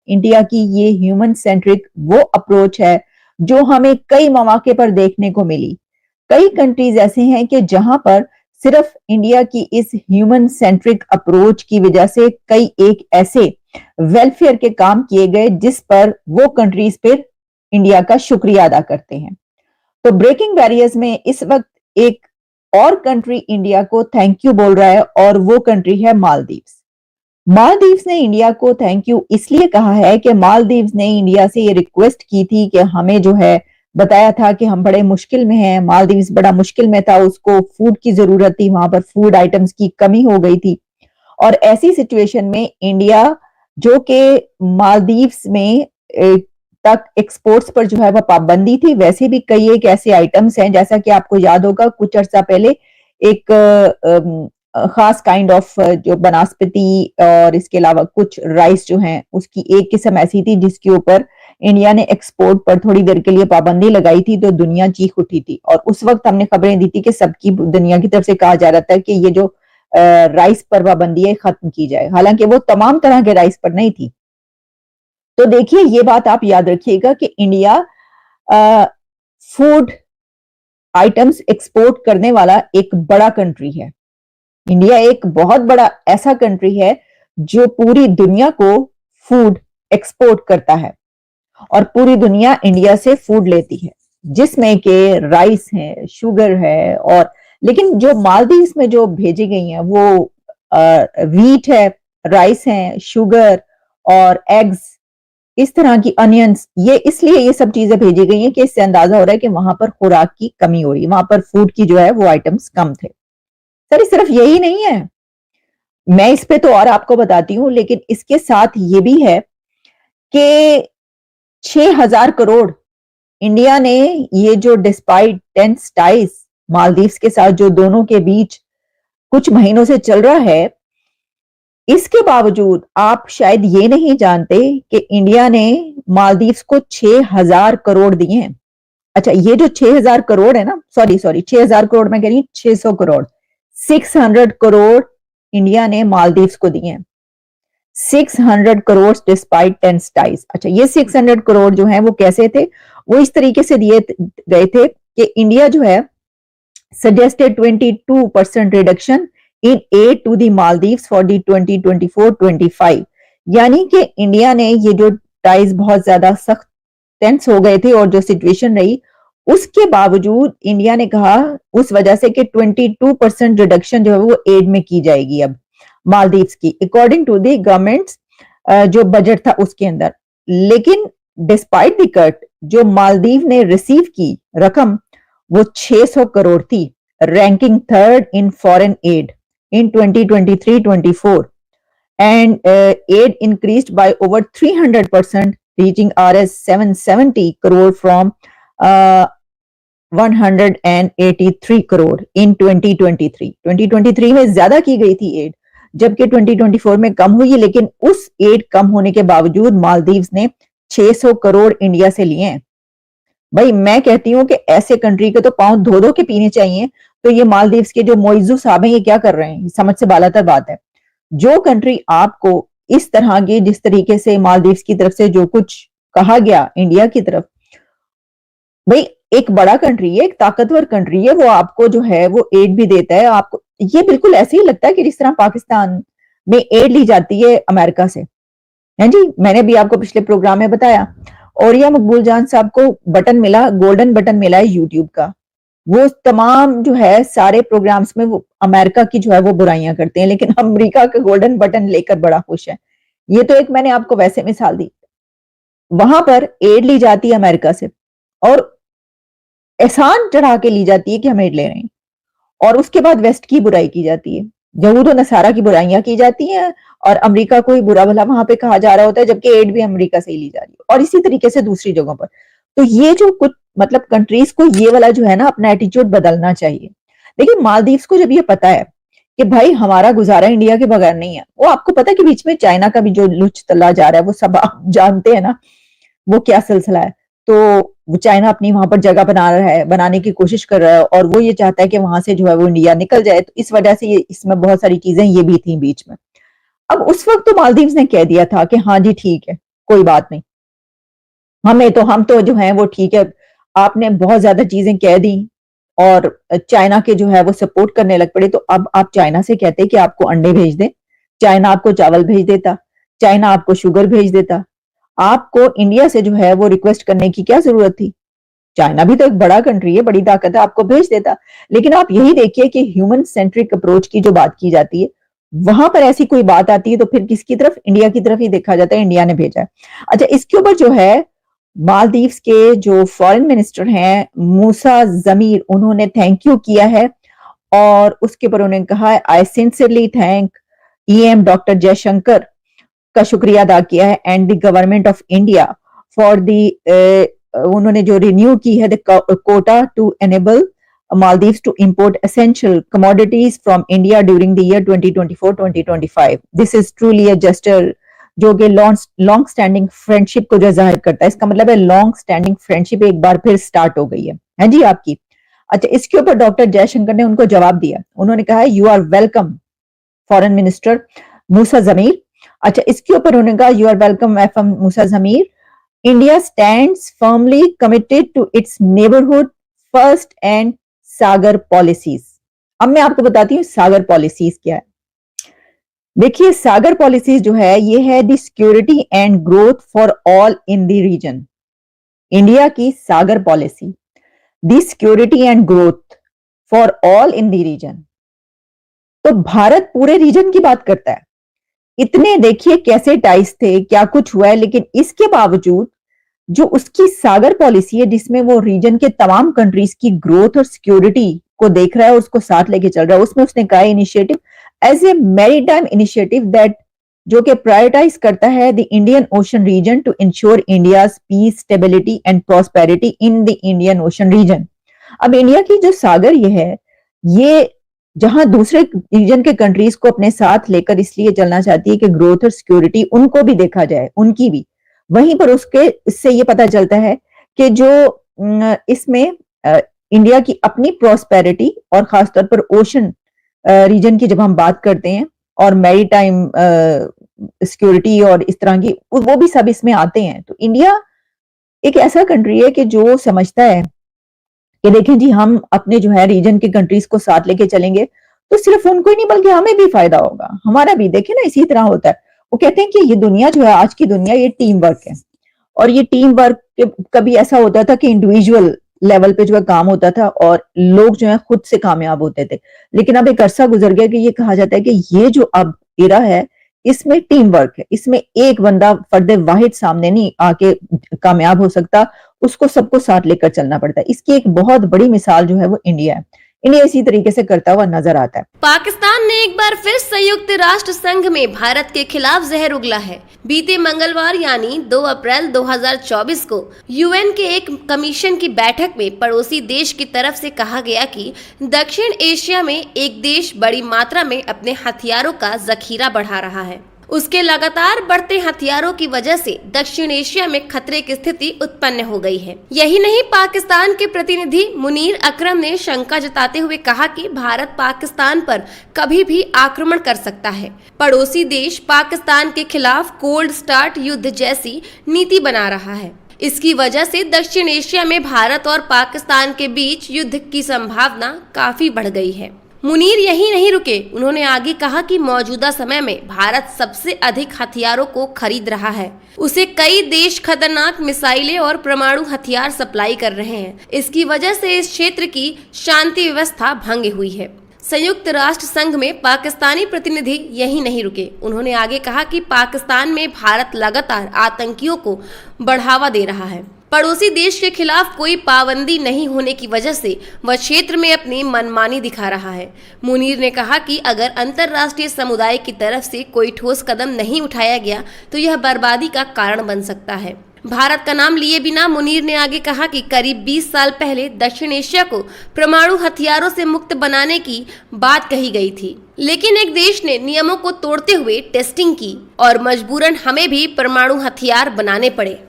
India की ये human centric वो अप्रोच है जो हमें कई मौके पर देखने को मिली। कई कंट्रीज ऐसे हैं कि जहां पर सिर्फ इंडिया की इस ह्यूमन सेंट्रिक अप्रोच की वजह से कई एक ऐसे वेलफेयर के काम किए गए जिस पर वो कंट्रीज फिर इंडिया का शुक्रिया अदा करते हैं। तो ब्रेकिंग बैरियर्स में इस वक्त एक और कंट्री इंडिया को थैंक यू बोल रहा है और वो कंट्री है मालदीव्स। मालदीव्स ने इंडिया को थैंक यू इसलिए कहा है कि मालदीव्स ने इंडिया से ये रिक्वेस्ट की थी कि हमें जो है बताया था कि हम बड़े मुश्किल में हैं, मालदीव्स बड़ा मुश्किल में था, उसको फूड की जरूरत थी, वहां पर फूड आइटम्स की कमी हो गई थी और ऐसी सिचुएशन में इंडिया जो कि मालदीव्स में तक एक्सपोर्ट्स पर जो है वह पाबंदी थी, वैसे भी कई एक ऐसे आइटम्स हैं जैसा कि आपको याद होगा कुछ अर्सा पहले एक खास काइंड ऑफ जो बनास्पति और इसके अलावा कुछ राइस जो हैं उसकी एक किस्म ऐसी थी जिसके ऊपर इंडिया ने एक्सपोर्ट पर थोड़ी देर के लिए पाबंदी लगाई थी तो दुनिया चीख उठी थी और उस वक्त हमने खबरें दी थी कि सबकी दुनिया की तरफ से कहा जा रहा था कि ये जो राइस पर पाबंदी है खत्म की जाए, हालांकि वो तमाम तरह के राइस पर नहीं थी। तो देखिए ये बात आप याद रखिएगा कि इंडिया फूड आइटम्स एक्सपोर्ट करने वाला एक बड़ा कंट्री है। इंडिया एक बहुत बड़ा ऐसा कंट्री है जो पूरी दुनिया को फूड एक्सपोर्ट करता है और पूरी दुनिया इंडिया से फूड लेती है जिसमें के राइस है, शुगर है और लेकिन जो मालदीव्स में जो भेजी गई हैं वो वीट है, राइस है, शुगर और एग्स, इस तरह की अनियंस, ये इसलिए ये सब चीजें भेजी गई हैं कि इससे अंदाजा हो रहा है कि वहां पर खुराक की कमी हो रही है, वहां पर फूड की जो है वो आइटम्स कम थे। सर सिर्फ यही नहीं है, मैं इस पे तो और आपको बताती हूँ, लेकिन इसके साथ ये भी है कि 6,000 करोड़ इंडिया ने ये जो डिस्पाइट टेंस टाइज मालदीव्स के साथ जो दोनों के बीच कुछ महीनों से चल रहा है, इसके बावजूद आप शायद ये नहीं जानते कि इंडिया ने मालदीव्स को 6,000 करोड़ दिए हैं। अच्छा ये जो 6,000 करोड़ है ना, सॉरी 6,000 करोड़ मैं कह रही हूँ 600 करोड़, 600 करोड़ इंडिया ने मालदीव्स को दिए हैं। 600 करोड़ डिस्पाइट टेंस टाइज। अच्छा ये 600 करोड़ जो है वो कैसे थे, वो इस तरीके से दिए गए थे कि इंडिया जो है suggested 22% reduction in aid to the Maldives for the 2024-25, यानी कि इंडिया ने ये जो टाइज बहुत ज्यादा सख्त टेंस हो गए थे और जो सिचुएशन रही उसके बावजूद इंडिया ने कहा उस वजह से कि 22% रिडक्शन जो है वो एड में की जाएगी अब मालदीव्स की अकॉर्डिंग टू द गवर्नमेंट्स जो बजट था उसके अंदर। लेकिन डिस्पाइट द कट जो मालदीव ने रिसीव की रकम वो 600 करोड़ थी, ranking third in foreign add in 2023-24 and aid increased by over 300% reaching Rs 770 crore from 183 crore इन 2023 में ज्यादा की गई थी एड जबकि 2024 में कम हुई, लेकिन उस एड कम होने के बावजूद मालदीव्स ने 600 करोड़ इंडिया से लिए हैं। भाई मैं कहती हूं कि ऐसे कंट्री के तो पांव धो धो के पीने चाहिए। तो ये मालदीव्स के जो मोइजू साहब हैं ये क्या कर रहे हैं, समझ से बालातर बात है। जो कंट्री आपको इस तरह की जिस तरीके से मालदीव्स की तरफ से जो कुछ कहा गया इंडिया की तरफ, भाई एक बड़ा कंट्री है, एक ताकतवर कंट्री है, वो आपको जो है वो एड भी देता है आपको। ये बिल्कुल ऐसे ही लगता है कि जिस तरह पाकिस्तान में एड ली जाती है अमेरिका से, है जी। मैंने भी आपको पिछले प्रोग्राम में बताया औरिया मकबूल जान साहब को बटन मिला, गोल्डन बटन मिला है यूट्यूब का, वो तमाम जो है सारे प्रोग्राम्स में वो अमेरिका की जो है वो बुराइयां करते हैं, लेकिन अमेरिका का गोल्डन बटन लेकर बड़ा खुश है। ये तो एक मैंने आपको वैसे मिसाल दी, वहां पर एड ली जाती है अमेरिका से और एहसान चढ़ा के ली जाती है कि हम एड ले रहे हैं, और उसके बाद वेस्ट की बुराई की जाती है, यहूद और नसारा की बुराइयां की जाती हैं और अमेरिका को ही बुरा भला वहां पे कहा जा रहा होता है, जबकि एड भी अमेरिका से ही ली जा रही है और इसी तरीके से दूसरी जगहों पर। तो ये जो कुछ मतलब कंट्रीज को ये वाला जो है ना अपना एटीट्यूड बदलना चाहिए। देखिए मालदीव्स को जब ये पता है कि भाई हमारा गुजारा इंडिया के बगैर नहीं है, वो आपको पता है कि बीच में चाइना का भी जो लुच तला जा रहा है वो सब आप जानते हैं ना वो क्या सिलसिला है। तो वो चाइना अपनी वहां पर जगह बना रहा है, बनाने की कोशिश कर रहा है और वो ये चाहता है कि वहां से जो है वो इंडिया निकल जाए, तो इस वजह से ये इसमें बहुत सारी चीजें ये भी थी बीच में। अब उस वक्त तो मालदीव्स ने कह दिया था कि हाँ जी ठीक है, कोई बात नहीं, हम तो जो है वो ठीक है, आपने बहुत ज्यादा चीजें कह दी और चाइना के जो है वो सपोर्ट करने लग पड़े, तो अब आप चाइना से कहते कि आपको अंडे भेज दें, चाइना आपको चावल भेज देता, चाइना आपको शुगर भेज देता, आपको इंडिया से जो है वो रिक्वेस्ट करने की क्या जरूरत थी? चाइना भी तो एक बड़ा कंट्री है, बड़ी ताकत है, आपको भेज देता। लेकिन आप यही देखिए कि ह्यूमन सेंट्रिक अप्रोच की जो बात की जाती है, वहां पर ऐसी कोई बात आती है तो फिर किसकी तरफ? इंडिया की तरफ ही देखा जाता है, इंडिया ने भेजा है। अच्छा, इसके ऊपर जो है मालदीव्स के जो फॉरेन मिनिस्टर हैं मूसा जमीर, उन्होंने थैंक यू किया है और उसके ऊपर उन्होंने कहा है I sincerely thank EAM doctor Jaishankar का शुक्रिया अदा किया है and the government of India for the उन्होंने जो रिन्यू की है the quota to enable Maldives to import essential commodities from India during the year 2024-2025. This is truly a gesture जो कि लॉन्ग स्टैंडिंग फ्रेंडशिप को जो जाहिर करता है। इसका मतलब है लॉन्ग स्टैंडिंग फ्रेंडशिप एक बार फिर स्टार्ट हो गई है जी आपकी। अच्छा, इसके ऊपर डॉक्टर जयशंकर ने उनको जवाब दिया, उन्होंने कहा you are welcome foreign minister Moosa Zameer. अच्छा, इसके ऊपर उन्होंने कहा you are welcome FM Moosa Zameer, India stands firmly committed to its neighbourhood first and SAGAR policies. अब मैं आपको बताती हूँ सागर पॉलिसीज क्या है। देखिए, सागर पॉलिसीज जो है ये है the security and growth for all in the region. India की SAGAR policy, the security and growth for all in the region. तो भारत पूरे रीजन की बात करता है। इतने देखिए कैसे टाइज थे, क्या कुछ हुआ है, लेकिन इसके बावजूद जो उसकी सागर पॉलिसी है जिसमें वो रीजन के तमाम कंट्रीज की ग्रोथ और सिक्योरिटी को देख रहा है और उसको साथ लेके चल रहा है, उसमें उसने कहा initiative as a maritime initiative that जो कि प्रायोरिटाइज करता है the Indian ocean region to ensure India's peace, stability and prosperity in the Indian ocean region. अब इंडिया की जो सागर ये है, ये जहां दूसरे रीजन के कंट्रीज को अपने साथ लेकर इसलिए चलना चाहती है कि ग्रोथ और सिक्योरिटी उनको भी देखा जाए, उनकी भी। वहीं पर उसके इससे ये पता चलता है कि जो इसमें इंडिया की अपनी प्रॉस्पेरिटी और खासतौर पर ओशन रीजन की जब हम बात करते हैं और मैरीटाइम सिक्योरिटी और इस तरह की, वो भी सब इसमें आते हैं। तो इंडिया एक ऐसा कंट्री है कि जो समझता है कि देखें जी, हम अपने जो है रीजन के कंट्रीज को साथ लेके चलेंगे तो सिर्फ उनको ही नहीं बल्कि हमें भी फायदा होगा, हमारा भी। देखें ना, इसी तरह होता है। वो कहते हैं कि ये दुनिया जो है, आज की दुनिया, ये टीम वर्क है और ये टीम वर्क कभी ऐसा होता था कि इंडिविजुअल लेवल पे जो है काम होता था और लोग जो है खुद से कामयाब होते थे। लेकिन अब एक अरसा गुजर गया कि ये कहा जाता है कि ये जो अब एरा है इसमें टीम वर्क है, इसमें एक बंदा फर्द वाहिद सामने नहीं आके कामयाब हो सकता, उसको सबको साथ लेकर चलना पड़ता है। इसकी एक बहुत बड़ी मिसाल जो है वो इंडिया है। इंडिया इसी तरीके से करता हुआ नजर आता है। पाकिस्तान ने एक बार फिर संयुक्त राष्ट्र संघ में भारत के खिलाफ जहर उगला है। बीते मंगलवार यानी 2 अप्रैल 2024 को यूएन के एक कमीशन की बैठक में पड़ोसी देश की तरफ से कहा गया कि दक्षिण एशिया में एक देश बड़ी मात्रा में अपने हथियारों का जखीरा बढ़ा रहा है। उसके लगातार बढ़ते हथियारों की वजह से दक्षिण एशिया में खतरे की स्थिति उत्पन्न हो गई है। यही नहीं, पाकिस्तान के प्रतिनिधि मुनीर अकरम ने शंका जताते हुए कहा कि भारत पाकिस्तान पर कभी भी आक्रमण कर सकता है। पड़ोसी देश पाकिस्तान के खिलाफ कोल्ड स्टार्ट युद्ध जैसी नीति बना रहा है। इसकी वजह से दक्षिण एशिया में भारत और पाकिस्तान के बीच युद्ध की संभावना काफी बढ़ गई है। मुनीर यही नहीं रुके, उन्होंने आगे कहा कि मौजूदा समय में भारत सबसे अधिक हथियारों को खरीद रहा है। उसे कई देश खतरनाक मिसाइलें और परमाणु हथियार सप्लाई कर रहे हैं। इसकी वजह से इस क्षेत्र की शांति व्यवस्था भंग हुई है। संयुक्त राष्ट्र संघ में पाकिस्तानी प्रतिनिधि यही नहीं रुके, उन्होंने आगे कहा कि पाकिस्तान में भारत लगातार आतंकियों को बढ़ावा दे रहा है। पड़ोसी देश के खिलाफ कोई पाबंदी नहीं होने की वजह से वह क्षेत्र में अपनी मनमानी दिखा रहा है। मुनीर ने कहा कि अगर अंतर्राष्ट्रीय समुदाय की तरफ से कोई ठोस कदम नहीं उठाया गया तो यह बर्बादी का कारण बन सकता है। भारत का नाम लिए बिना मुनीर ने आगे कहा कि करीब 20 साल पहले दक्षिण एशिया को परमाणु हथियारों से मुक्त बनाने की बात कही गई थी, लेकिन एक देश ने नियमों को तोड़ते हुए टेस्टिंग की और मजबूरन हमें भी परमाणु हथियार बनाने पड़े।